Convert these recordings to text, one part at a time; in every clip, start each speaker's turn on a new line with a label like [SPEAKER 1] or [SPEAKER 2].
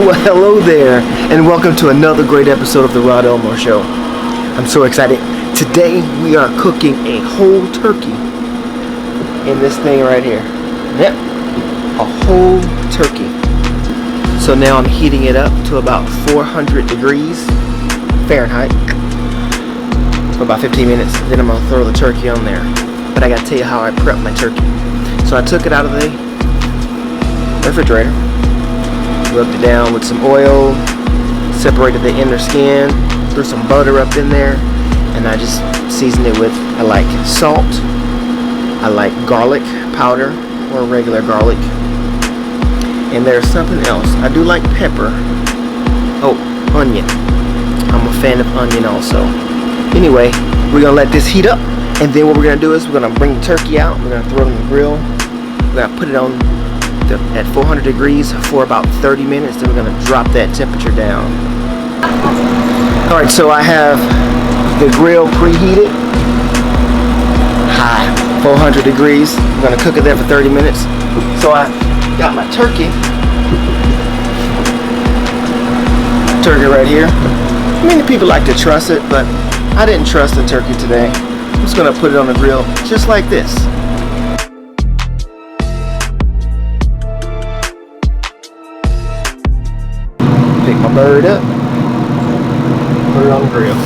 [SPEAKER 1] Well, hello there, and welcome to another great episode of the Elmore Show. I'm so excited. Today we are cooking a whole turkey in this thing right here. Yep, a whole turkey. So now I'm heating it up to about 400 degrees Fahrenheit for about 15 minutes. Then I'm gonna throw the turkey on there. But I gotta tell you how I prep my turkey. So I took it out of the refrigerator, rubbed it down with some oil, separated the inner skin, threw some butter up in there, and I just seasoned it with, I like salt, I like garlic powder or regular garlic, and there's something else. I do like pepper. Oh, onion. I'm a fan of onion also. Anyway, we're gonna let this heat up, and then what we're gonna do is we're gonna bring the turkey out, we're gonna throw it on the grill, we're gonna put it on at 400 degrees for about 30 minutes, then we're going to drop that temperature down. Alright, so I have the grill preheated, high, 400 degrees. I'm going to cook it there for 30 minutes. So I got my turkey right here. Many people like to truss it, but I didn't trust the turkey today. I'm just going to put it on the grill just like this. Pick my bird up, put it on the grill.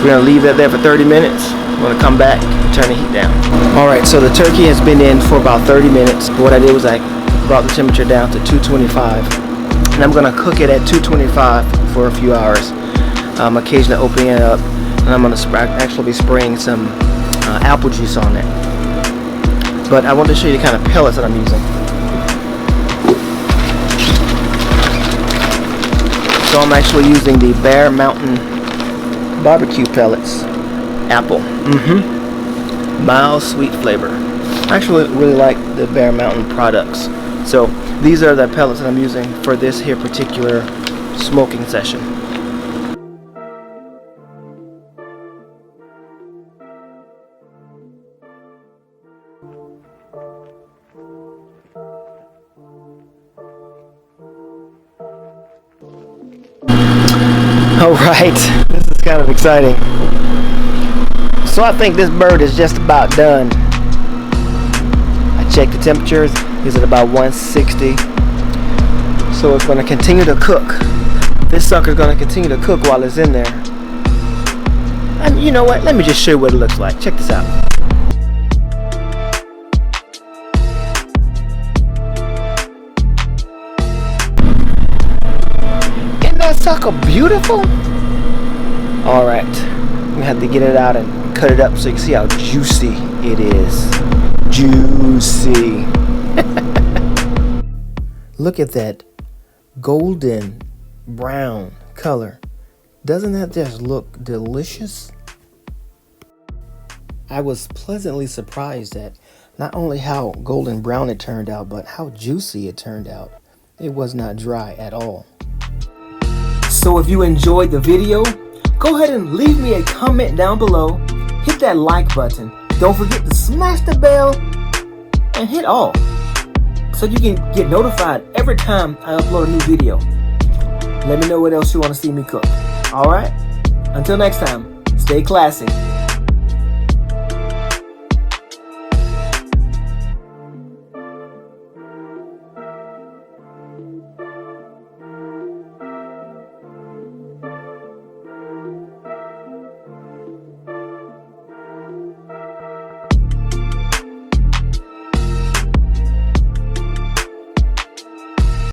[SPEAKER 1] We're going to leave that there for 30 minutes. We're going to come back and turn the heat down. Alright, so the turkey has been in for about 30 minutes. What I did was I brought the temperature down to 225. And I'm going to cook it at 225 for a few hours. Occasionally opening it up. And I'm going to actually be spraying some apple juice on it. But I want to show you the kind of pellets that I'm using. So I'm actually using the Bear Mountain barbecue pellets. Apple. Mild, sweet flavor. I actually really like the Bear Mountain products. So these are the pellets that I'm using for this here particular smoking session. Alright, this is kind of exciting. So I think this bird is just about done. I checked the temperatures, it's at about 160. So it's going to continue to cook. This sucker is going to continue to cook while it's in there. And you know what, let me just show you what it looks like. Check this out. That sucker beautiful. All right, we have to get it out and cut it up so you can see how juicy it is. Juicy. Look at that golden brown color. Doesn't that just look delicious? I was pleasantly surprised at not only how golden brown it turned out, but how juicy it turned out. It was not dry at all. So if you enjoyed the video, go ahead and leave me a comment down below. Hit that like button. Don't forget to smash the bell and hit all so you can get notified every time I upload a new video. Let me know what else you want to see me cook. Alright? Until next time, stay classy.